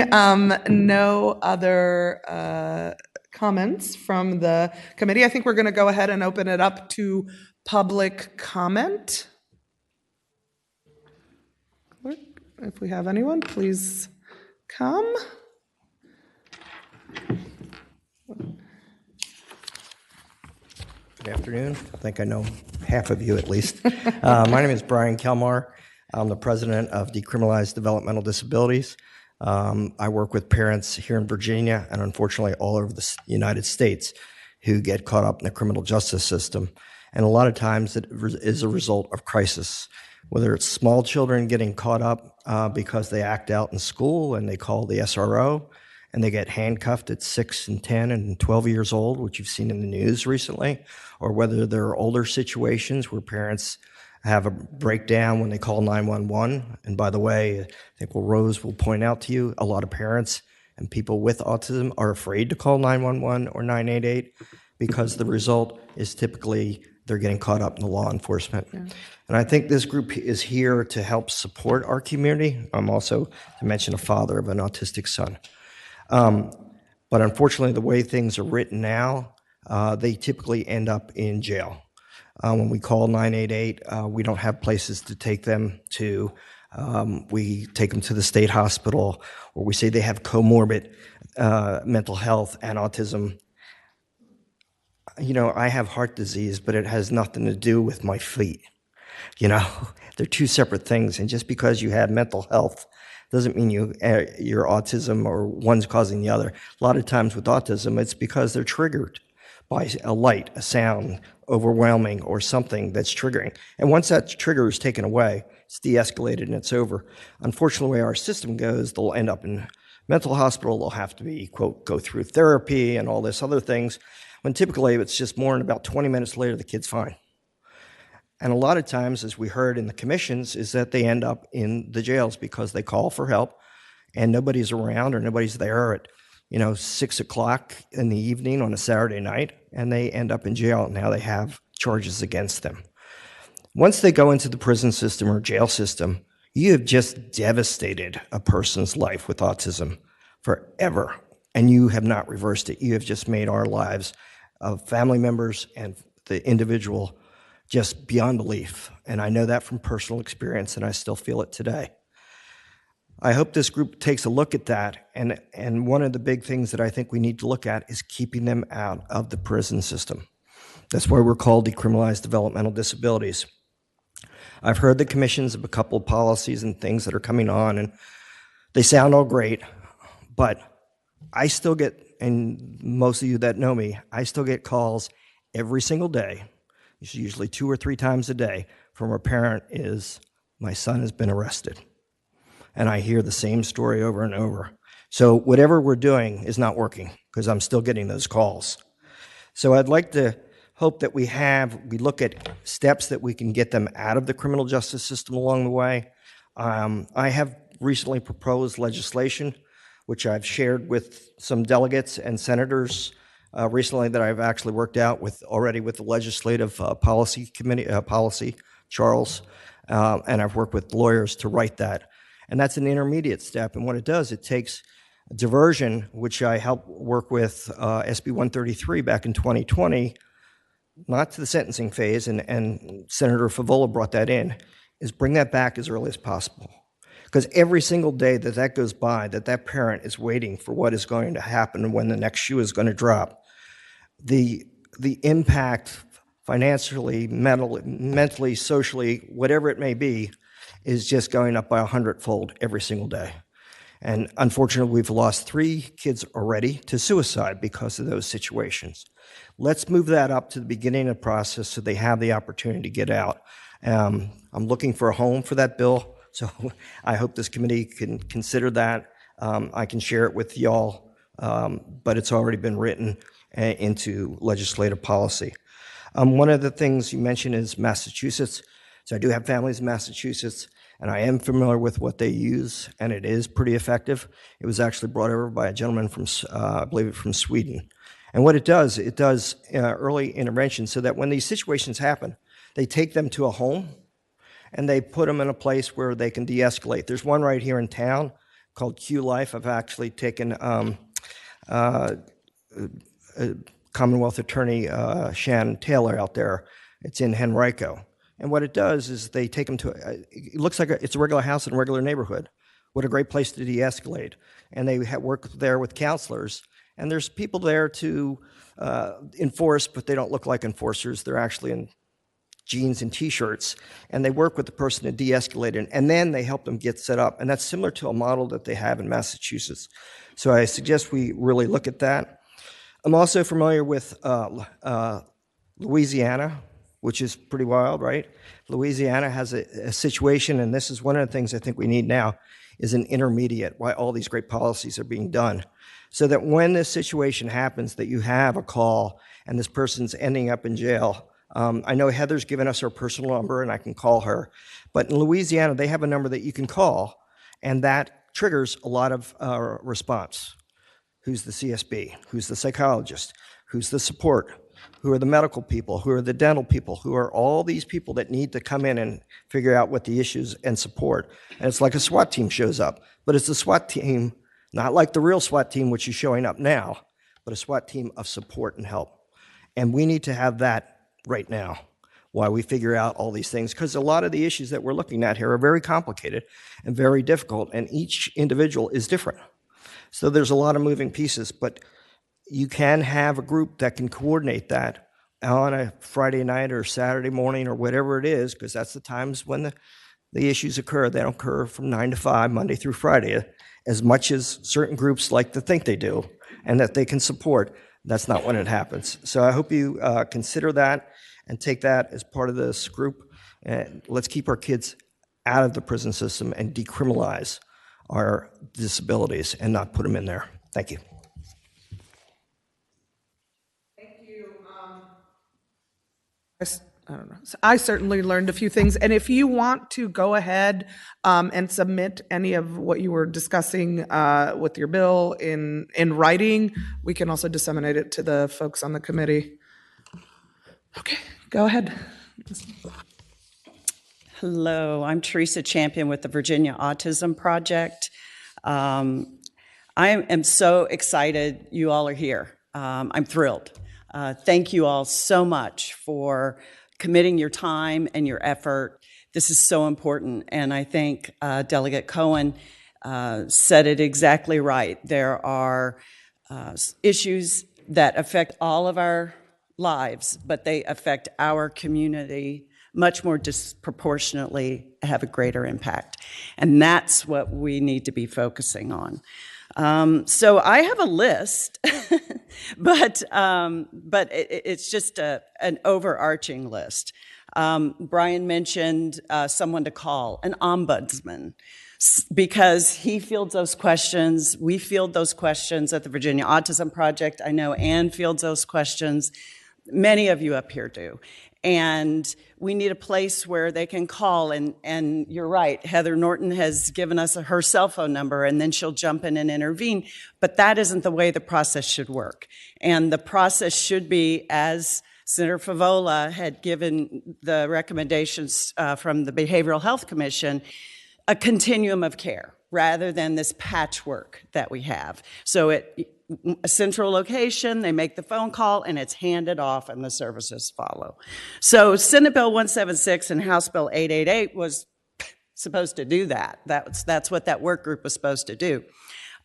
no other comments from the committee, I think we're going to go ahead and open it up to public comment. If we have anyone, please come. Good afternoon. I think I know half of you at least. My name is Brian Kelmar. I'm the president of Decriminalized Developmental Disabilities. I work with parents here in Virginia and unfortunately all over the United States who get caught up in the criminal justice system. And a lot of times it is a result of crisis, whether it's small children getting caught up because they act out in school and they call the SRO and they get handcuffed at 6 and 10 and 12 years old, which you've seen in the news recently, or whether there are older situations where parents have a breakdown when they call 911. And by the way, I think Rose will point out to you, a lot of parents and people with autism are afraid to call 911 or 988 because the result is typically they're getting caught up in the law enforcement. Yeah. And I think this group is here to help support our community. I'm also, to mention, a father of an autistic son. But unfortunately, the way things are written now, they typically end up in jail. When we call 988, we don't have places to take them to. We take them to the state hospital, or we say they have comorbid mental health and autism. I have heart disease, but it has nothing to do with my feet. They're two separate things. And just because you have mental health doesn't mean your autism or one's causing the other. A lot of times with autism, it's because they're triggered by a light, a sound, overwhelming, or something that's triggering. And once that trigger is taken away, it's de-escalated and it's over. Unfortunately, the way our system goes, they'll end up in mental hospital. They'll have to be, quote, go through therapy and all this other things, when typically it's just more than about 20 minutes later, the kid's fine. And a lot of times, as we heard in the commissions, is that they end up in the jails because they call for help and nobody's around or nobody's there at 6 o'clock in the evening on a Saturday night, and they end up in jail, and now they have charges against them. Once they go into the prison system or jail system, you have just devastated a person's life with autism forever, and you have not reversed it. You have just made our lives of family members and the individual just beyond belief, and I know that from personal experience, and I still feel it today. I hope this group takes a look at that, and one of the big things that I think we need to look at is keeping them out of the prison system. That's why we're called Decriminalized Developmental Disabilities. I've heard the commissions of a couple of policies and things that are coming on, and they sound all great, but I still get, and most of you that know me, I still get calls every single day, usually 2 or 3 times a day, from a parent is, my son has been arrested. And I hear the same story over and over. So whatever we're doing is not working because I'm still getting those calls. So I'd like to hope that we look at steps that we can get them out of the criminal justice system along the way. I have recently proposed legislation, which I've shared with some delegates and senators recently that I've actually worked out already with the Legislative Policy Committee, Charles, and I've worked with lawyers to write that. And that's an intermediate step. And what it does, it takes diversion, which I helped work with SB 133 back in 2020, not to the sentencing phase, and Senator Favola brought that in, is bring that back as early as possible. Because every single day that goes by, that parent is waiting for what is going to happen and when the next shoe is going to drop, the impact financially, mentally, socially, whatever it may be, is just going up by 100-fold every single day. And unfortunately, we've lost 3 kids already to suicide because of those situations. Let's move that up to the beginning of the process so they have the opportunity to get out. I'm looking for a home for that bill, so I hope this committee can consider that. I can share it with y'all, but it's already been written into legislative policy. One of the things you mentioned is Massachusetts. So I do have families in Massachusetts, and I am familiar with what they use, and it is pretty effective. It was actually brought over by a gentleman from, I believe, from Sweden. And what it does early intervention so that when these situations happen, they take them to a home, and they put them in a place where they can de-escalate. There's one right here in town called Q Life. I've actually taken Commonwealth Attorney Shannon Taylor out there. It's in Henrico. And what it does is they take them to, it looks like it's a regular house in a regular neighborhood. What a great place to de-escalate. And they work there with counselors. And there's people there to enforce, but they don't look like enforcers. They're actually in jeans and t-shirts. And they work with the person to de-escalate it. And then they help them get set up. And that's similar to a model that they have in Massachusetts. So I suggest we really look at that. I'm also familiar with Louisiana, which is pretty wild, right? Louisiana has a situation, and this is one of the things I think we need now, is an intermediate, why all these great policies are being done. So that when this situation happens, that you have a call and this person's ending up in jail. I know Heather's given us her personal number, and I can call her. But in Louisiana, they have a number that you can call, and that triggers a lot of response. Who's the CSB? Who's the psychologist? Who's the support? Who are the medical people? Who are the dental people? Who are all these people that need to come in and figure out what the issues and support? And it's like a SWAT team shows up, but it's a SWAT team, not like the real SWAT team, which is showing up now, but a SWAT team of support and help. And we need to have that right now while we figure out all these things, because a lot of the issues that we're looking at here are very complicated and very difficult, and each individual is different. So there's a lot of moving pieces, but you can have a group that can coordinate that on a Friday night or Saturday morning or whatever it is, because that's the times when the issues occur. They don't occur from 9 to 5, Monday through Friday, as much as certain groups like to think they do and that they can support. That's not when it happens. So I hope you consider that and take that as part of this group. And let's keep our kids out of the prison system and decriminalize our disabilities and not put them in there. Thank you. I don't know. So I certainly learned a few things. And if you want to go ahead and submit any of what you were discussing with your bill in writing, we can also disseminate it to the folks on the committee. Okay, go ahead. Hello, I'm Teresa Champion with the Virginia Autism Project. I am so excited you all are here. I'm thrilled. Thank you all so much for committing your time and your effort. This is so important, and I think Delegate Cohen said it exactly right. There are issues that affect all of our lives, but they affect our community much more disproportionately, have a greater impact. And that's what we need to be focusing on. So I have a list, but it's just an overarching list. Brian mentioned someone to call, an ombudsman. because he fields those questions. We field those questions at the Virginia Autism Project. I know Ann fields those questions. Many of you up here do. And we need a place where they can call, and you're right, Heather Norton has given us her cell phone number, and then she'll jump in and intervene. But that isn't the way the process should work. And the process should be, as Senator Favola had given the recommendations from the Behavioral Health Commission, a continuum of care rather than this patchwork that we have. So a central location, they make the phone call, and it's handed off, and the services follow. So Senate Bill 176 and House Bill 888 was supposed to do that. That's what that work group was supposed to do.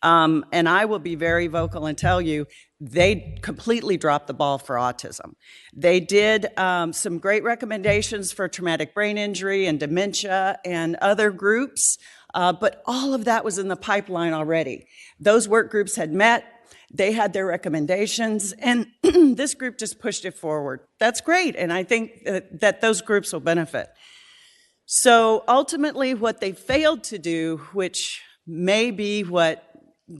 And I will be very vocal and tell you, they completely dropped the ball for autism. They did some great recommendations for traumatic brain injury and dementia and other groups, but all of that was in the pipeline already. Those work groups had met, they had their recommendations, and this group just pushed it forward. That's great, and I think that those groups will benefit. So ultimately, what they failed to do, which may be what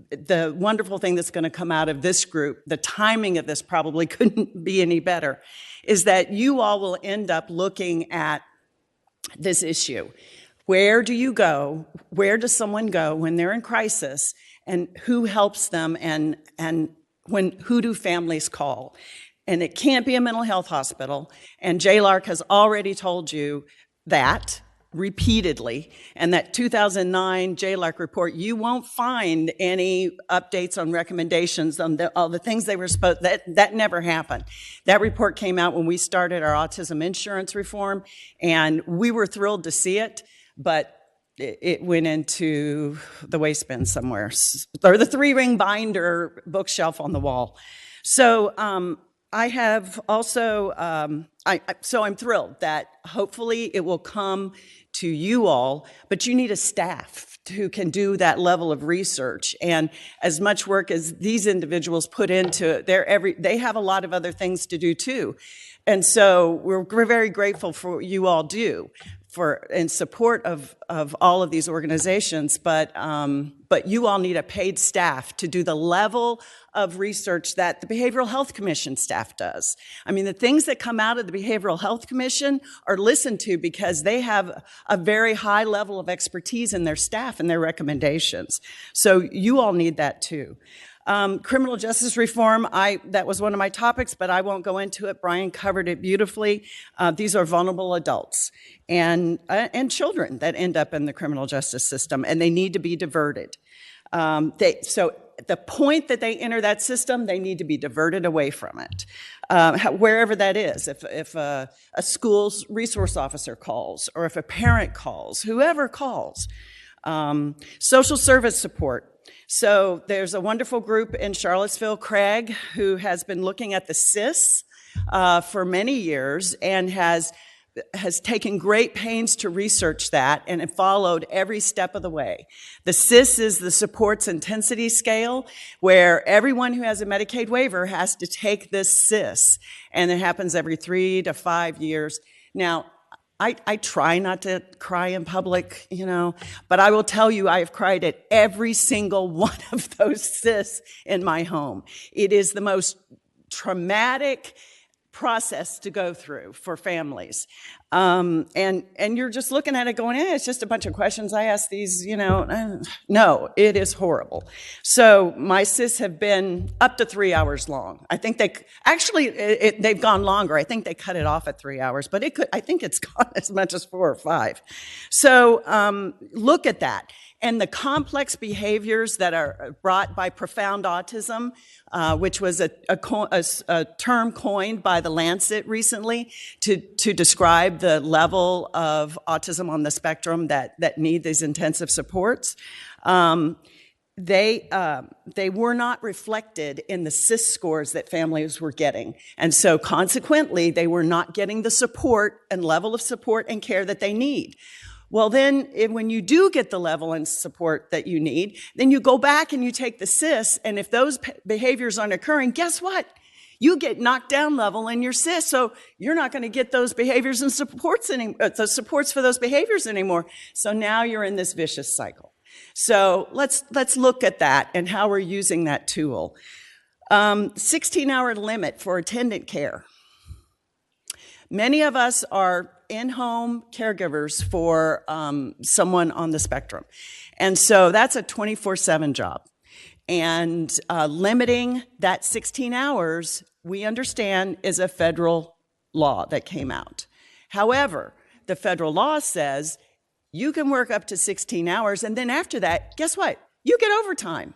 the wonderful thing that's going to come out of this group, the timing of this probably couldn't be any better, is that you all will end up looking at this issue. Where do you go? Where does someone go when they're in crisis? And who helps them? And who do families call? And it can't be a mental health hospital. And JLARC has already told you that repeatedly, and that 2009 JLARC report, you won't find any updates on recommendations on all the things they were supposed, that never happened. That report came out when we started our autism insurance reform, and we were thrilled to see it, but it went into the waste bin somewhere, or the 3-ring binder bookshelf on the wall. So I have also, so I'm thrilled that hopefully it will come to you all, but you need a staff who can do that level of research. And as much work as these individuals put into it, they have a lot of other things to do too. And so we're very grateful for what you all do in support of all of these organizations, but you all need a paid staff to do the level of research that the Behavioral Health Commission staff does. I mean, the things that come out of the Behavioral Health Commission are listened to because they have a very high level of expertise in their staff and their recommendations. So you all need that too. Criminal justice reform, that was one of my topics, but I won't go into it. Brian covered it beautifully. These are vulnerable adults and children that end up in the criminal justice system, and they need to be diverted. So at the point that they enter that system, they need to be diverted away from it, wherever that is. If a school's resource officer calls, or if a parent calls, whoever calls. Social service support. So there's a wonderful group in Charlottesville, Craig, who has been looking at the SIS for many years and has taken great pains to research that and followed every step of the way. The SIS is the supports intensity scale, where everyone who has a Medicaid waiver has to take this SIS, and it happens every 3 to 5 years. Now, I try not to cry in public, but I will tell you I have cried at every single one of those SIS in my home. It is the most traumatic process to go through for families. And you're just looking at it going, it's just a bunch of questions I ask these, No, it is horrible. So my SIS have been up to 3 hours long. I think they've gone longer. I think they cut it off at 3 hours, but I think it's gone as much as 4 or 5. So look at that. And the complex behaviors that are brought by profound autism, which was a term coined by the Lancet recently to describe the level of autism on the spectrum that need these intensive supports. They were not reflected in the SIS scores that families were getting. And so consequently, they were not getting the support and level of support and care that they need. Well, then when you do get the level and support that you need, then you go back and you take the SIS, and if those behaviors aren't occurring, guess what? you get knocked down level in your SIS, so you're not going to get those behaviors and supports the supports for those behaviors anymore. So now you're in this vicious cycle. So let's look at that and how we're using that tool. 16-hour limit for attendant care. Many of us are in-home caregivers for someone on the spectrum. And so that's a 24/7 job. And limiting that 16 hours, we understand, is a federal law that came out. However, the federal law says you can work up to 16 hours, and then after that, guess what? You get overtime.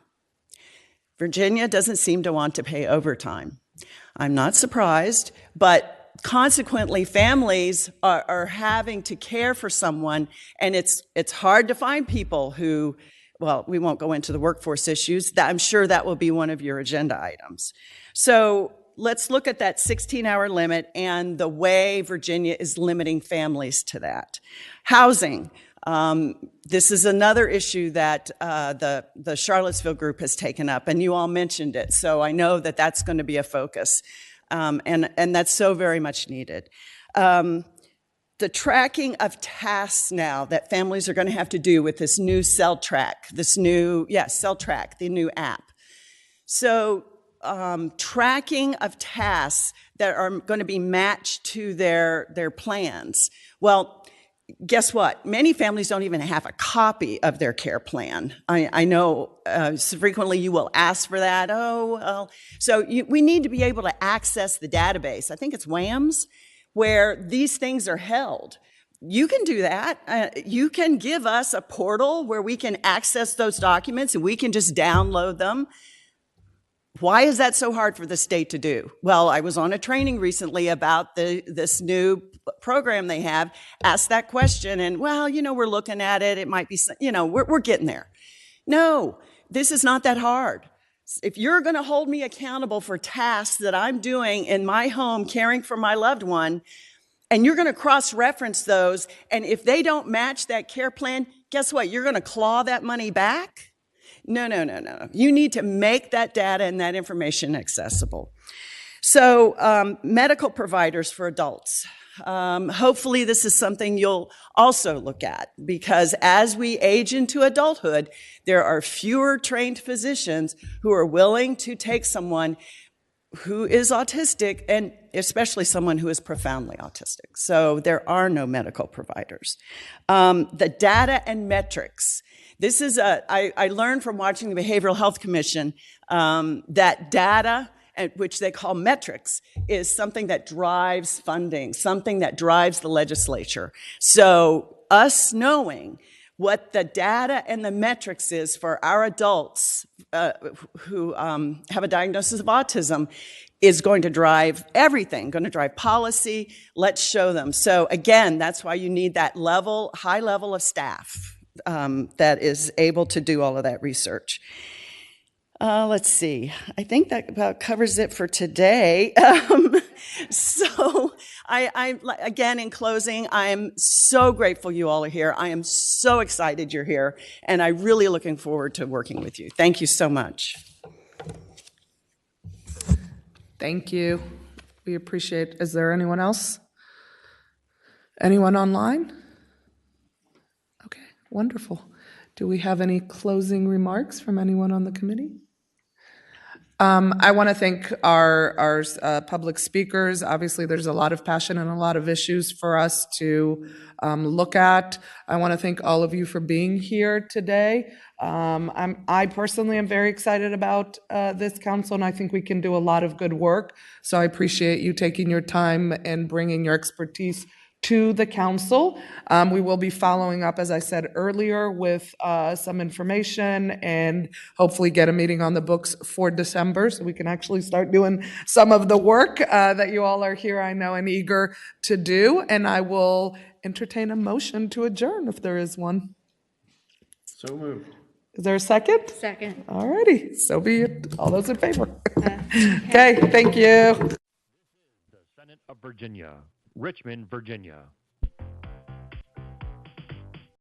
Virginia doesn't seem to want to pay overtime. I'm not surprised, but consequently, families are having to care for someone, and it's hard to find people who, well, we won't go into the workforce issues. I'm sure that will be one of your agenda items. So let's look at that 16-hour limit and the way Virginia is limiting families to that. Housing. This is another issue that the Charlottesville group has taken up, and you all mentioned it, so I know that that's going to be a focus, and that's so very much needed. The tracking of tasks now that families are going to have to do with this new CellTrack, CellTrack, the new app. So tracking of tasks that are going to be matched to their plans. Well, guess what? Many families don't even have a copy of their care plan. I know so frequently you will ask for that. Oh, well. So we need to be able to access the database. I think it's WAMS, where these things are held. You can do that. You can give us a portal where we can access those documents and we can just download them. Why is that so hard for the state to do? Well, I was on a training recently about this new program they have. Asked that question, and well, we're looking at it. It might be, we're getting there. No, this is not that hard. If you're going to hold me accountable for tasks that I'm doing in my home caring for my loved one, and you're going to cross-reference those, and if they don't match that care plan, guess what? You're going to claw that money back? No. You need to make that data and that information accessible. So medical providers for adults. Hopefully this is something you'll also look at, because as we age into adulthood, there are fewer trained physicians who are willing to take someone who is autistic, and especially someone who is profoundly autistic. So there are no medical providers. The data and metrics. This is I learned from watching the Behavioral Health Commission that data, which they call metrics, is something that drives funding, something that drives the legislature. So us knowing what the data and the metrics is for our adults who have a diagnosis of autism is going to drive everything, going to drive policy. Let's show them. So again, that's why you need that high level of staff that is able to do all of that research. Let's see. I think that about covers it for today. So I again, in closing, I am so grateful you all are here. I am so excited you're here, and I'm really looking forward to working with you. Thank you so much. Thank you. We appreciate. Is there anyone else? Anyone online? Okay, wonderful. Do we have any closing remarks from anyone on the committee? I want to thank our public speakers. Obviously, there's a lot of passion and a lot of issues for us to look at. I want to thank all of you for being here today. I personally am very excited about this council, and I think we can do a lot of good work. So I appreciate you taking your time and bringing your expertise to the council. We will be following up, as I said earlier, with some information and hopefully get a meeting on the books for December so we can actually start doing some of the work that you all are here, I know, and eager to do. And I will entertain a motion to adjourn if there is one. So moved. Is there a second? Second. All righty, so be it. All those in favor? Okay, thank you. Senate of Virginia, Richmond, Virginia.